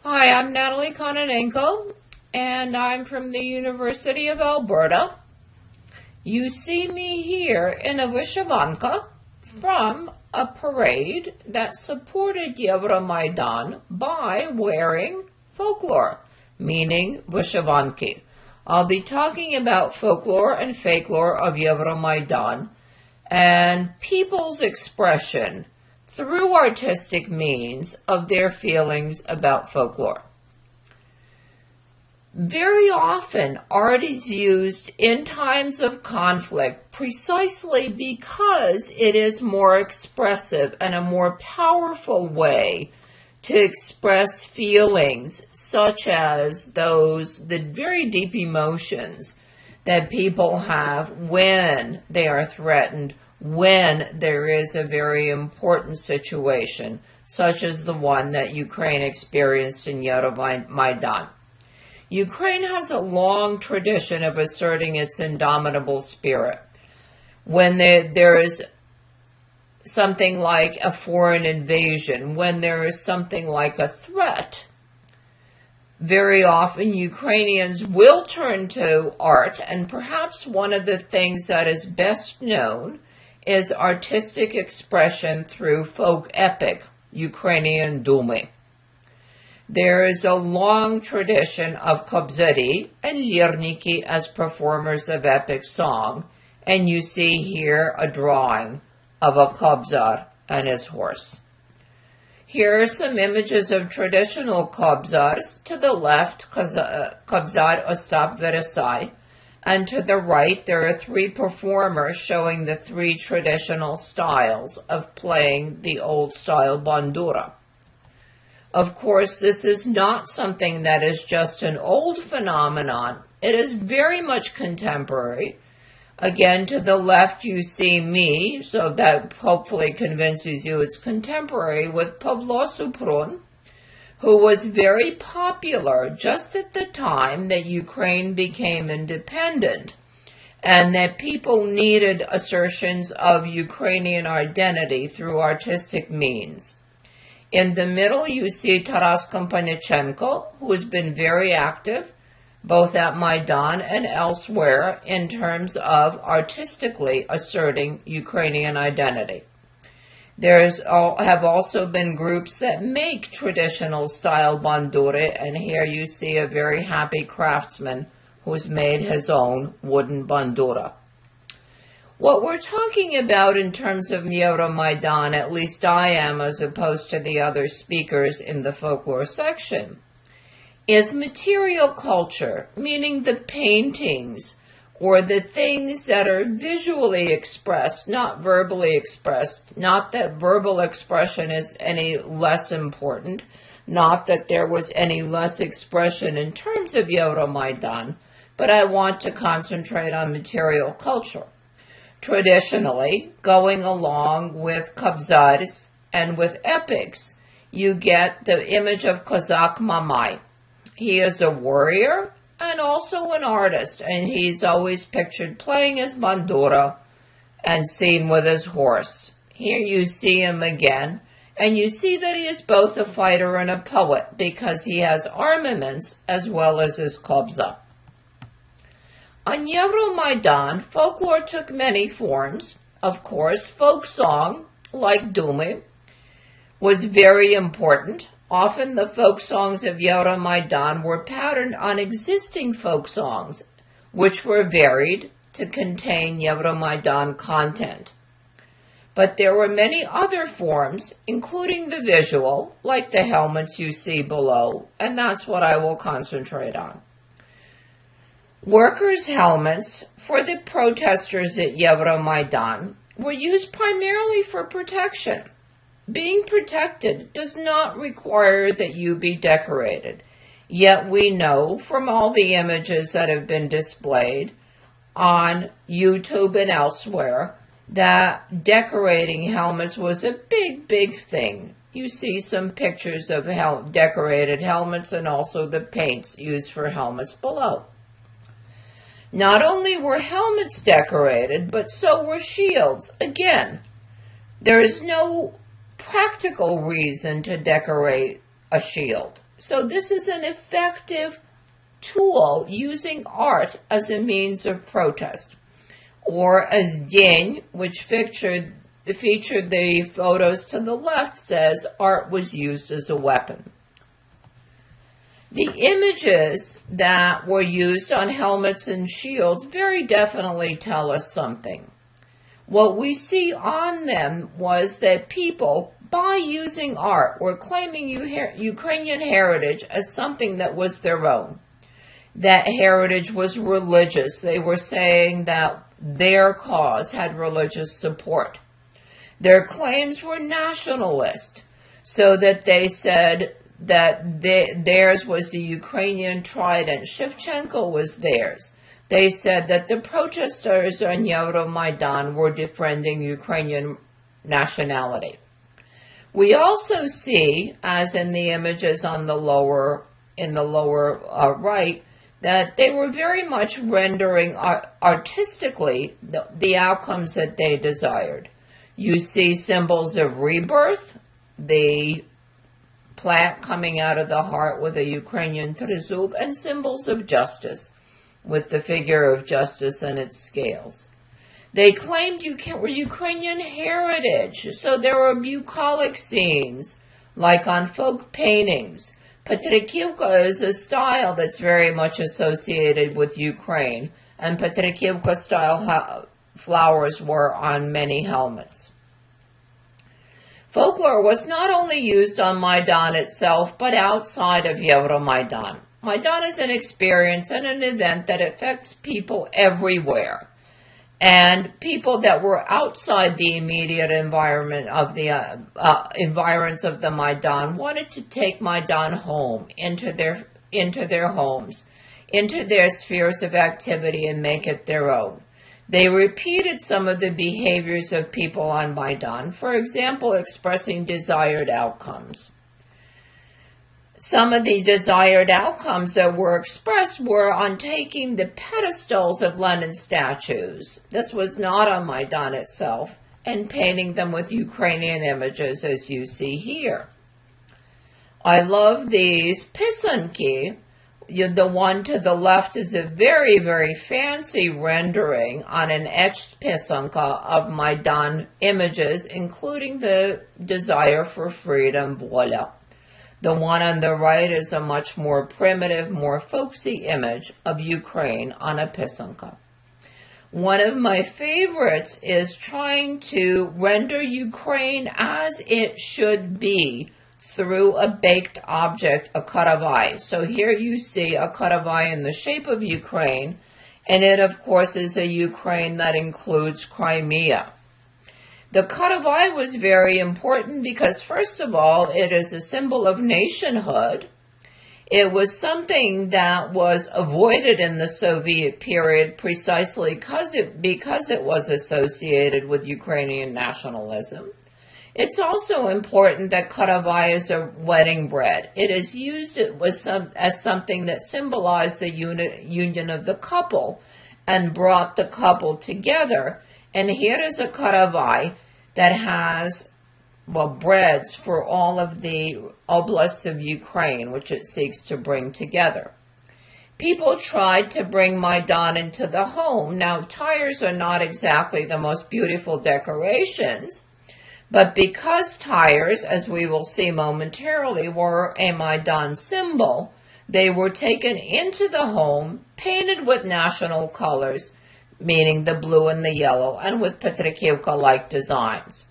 Hi, I'm Natalie Kononenko, and I'm from the University of Alberta. You see me here in a vyshyvanka from a parade that supported Euromaidan by wearing folklore, meaning vyshyvanki. I'll be talking about folklore and fakelore of Euromaidan and people's expression through artistic means of their feelings about folklore. Very often, art is used in times of conflict precisely because it is more expressive and a more powerful way to express feelings such as the very deep emotions that people have when they are threatened, when there is a very important situation, such as the one that Ukraine experienced in Euromaidan. Ukraine has a long tradition of asserting its indomitable spirit. When there is something like a foreign invasion, when there is something like a threat, very often Ukrainians will turn to art, and perhaps one of the things that is best known is artistic expression through folk epic, Ukrainian Dumy. There is a long tradition of kobzari and lirniki as performers of epic song, and you see here a drawing of a kobzar and his horse. Here are some images of traditional kobzars. To the left, kobzar Ostap Verasai, and to the right, there are three performers showing the three traditional styles of playing the old-style bandura. Of course, this is not something that is just an old phenomenon. It is very much contemporary. Again, to the left, you see me, so that hopefully convinces you it's contemporary, with Pavlo Suprun, who was very popular just at the time that Ukraine became independent and that people needed assertions of Ukrainian identity through artistic means. In the middle, you see Taras Kompanechenko, who has been very active both at Maidan and elsewhere in terms of artistically asserting Ukrainian identity. There have also been groups that make traditional style bandure, and here you see a very happy craftsman who's made his own wooden bandura. What we're talking about in terms of Euromaidan, at least I am as opposed to the other speakers in the folklore section, is material culture, meaning the paintings or the things that are visually expressed, not verbally expressed. Not that verbal expression is any less important, not that there was any less expression in terms of Euromaidan, but I want to concentrate on material culture. Traditionally, going along with kobzars and with epics, you get the image of Kozak Mamai. He is a warrior and also an artist, and he's always pictured playing his bandura and seen with his horse. Here you see him again, and you see that he is both a fighter and a poet because he has armaments as well as his kobza. On Euromaidan, folklore took many forms. Of course, folk song, like Dumy, was very important. Often the folk songs of Euromaidan were patterned on existing folk songs, which were varied to contain Euromaidan content. But there were many other forms, including the visual, like the helmets you see below, and that's what I will concentrate on. Workers' helmets for the protesters at Euromaidan were used primarily for protection. Being protected does not require that you be decorated, yet we know from all the images that have been displayed on YouTube and elsewhere that decorating helmets was a big thing. You see some pictures of decorated helmets and also the paints used for helmets below. Not only were helmets decorated, but so were shields. Again, there is no practical reason to decorate a shield. So this is an effective tool using art as a means of protest. Or as Dien, which featured the photos to the left, says, art was used as a weapon. The images that were used on helmets and shields very definitely tell us something. What we see on them was that people, by using art, were claiming Ukrainian heritage as something that was their own. That heritage was religious. They were saying that their cause had religious support. Their claims were nationalist, so that they said that theirs was the Ukrainian trident. Shevchenko was theirs. They said that the protesters on Euromaidan were defending Ukrainian nationality. We also see, as in the images on the lower right, that they were very much rendering artistically the outcomes that they desired. You see symbols of rebirth, the plant coming out of the heart with a Ukrainian trezub, and symbols of justice, with the figure of justice and its scales. They claimed were Ukrainian heritage, so there were bucolic scenes, like on folk paintings. Petrikivka is a style that's very much associated with Ukraine, and Petrikivka-style flowers were on many helmets. Folklore was not only used on Maidan itself, but outside of Euromaidan. Maidan is an experience and an event that affects people everywhere. And people that were outside the immediate environment of the environs of the Maidan wanted to take Maidan home into their homes, into their spheres of activity, and make it their own. They repeated some of the behaviors of people on Maidan, for example, expressing desired outcomes. Some of the desired outcomes that were expressed were on taking the pedestals of Lenin statues. This was not on Maidan itself, and painting them with Ukrainian images, as you see here. I love these pisanki. The one to the left is a very, very fancy rendering on an etched pisanka of Maidan images, including the desire for freedom, voila. The one on the right is a much more primitive, more folksy image of Ukraine on a pisanka. One of my favorites is trying to render Ukraine as it should be through a baked object, a karavai. So here you see a karavai in the shape of Ukraine, and it of course is a Ukraine that includes Crimea. The karavai was very important because, first of all, it is a symbol of nationhood. It was something that was avoided in the Soviet period precisely because it was associated with Ukrainian nationalism. It's also important that karavai is a wedding bread. It is used as something that symbolized the union of the couple and brought the couple together. And here is a karavai that has, breads for all of the oblasts of Ukraine, which it seeks to bring together. People tried to bring Maidan into the home. Now, tires are not exactly the most beautiful decorations, but because tires, as we will see momentarily, were a Maidan symbol, they were taken into the home, painted with national colors, meaning the blue and the yellow, and with Petrikivka-like designs.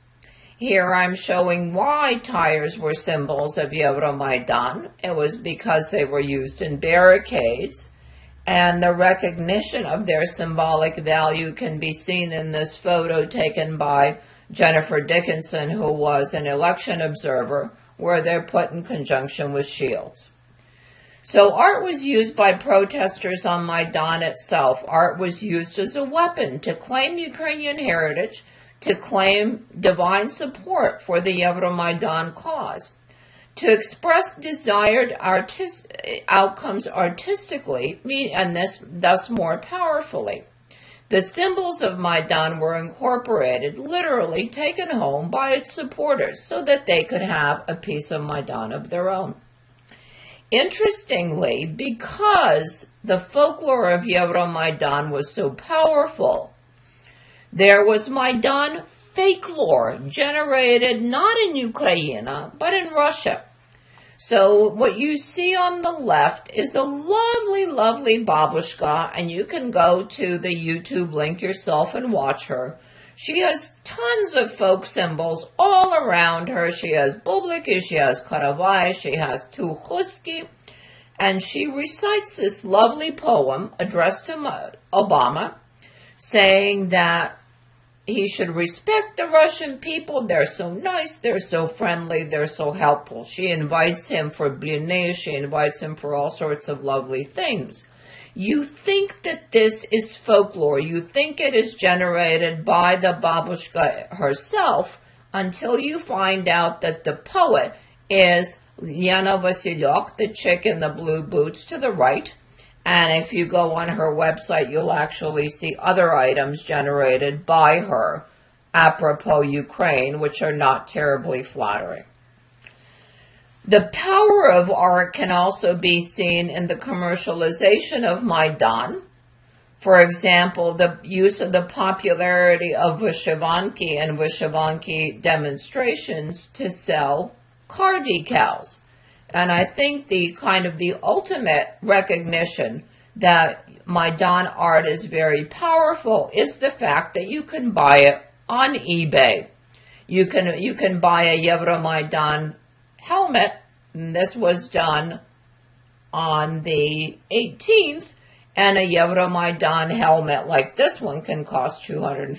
Here I'm showing why tires were symbols of Euromaidan. It was because they were used in barricades, and the recognition of their symbolic value can be seen in this photo taken by Jennifer Dickinson, who was an election observer, where they're put in conjunction with shields. So art was used by protesters on Maidan itself. Art was used as a weapon to claim Ukrainian heritage, to claim divine support for the Euromaidan cause, to express desired outcomes artistically, and thus more powerfully. The symbols of Maidan were incorporated, literally taken home by its supporters so that they could have a piece of Maidan of their own. Interestingly, because the folklore of Euromaidan was so powerful, there was Maidan Fakelore generated not in Ukraine, but in Russia. So what you see on the left is a lovely, lovely babushka, and you can go to the YouTube link yourself and watch her. She has tons of folk symbols all around her. She has bubliki, she has karavai, she has two chustki, and she recites this lovely poem addressed to Obama, saying that he should respect the Russian people. They're so nice, they're so friendly, they're so helpful. She invites him for blini, she invites him for all sorts of lovely things. You think that this is folklore, you think it is generated by the babushka herself, until you find out that the poet is Yana Vasilyuk, the chick in the blue boots to the right. And if you go on her website, you'll actually see other items generated by her, apropos Ukraine, which are not terribly flattering. The power of art can also be seen in the commercialization of Maidan. For example, the use of the popularity of Vyshivanki and Vyshivanki demonstrations to sell car decals. And I think the ultimate recognition that Maidan art is very powerful is the fact that you can buy it on eBay. You can buy a Euromaidan helmet, and this was done on the 18th, and a Euromaidan helmet like this one can cost $250.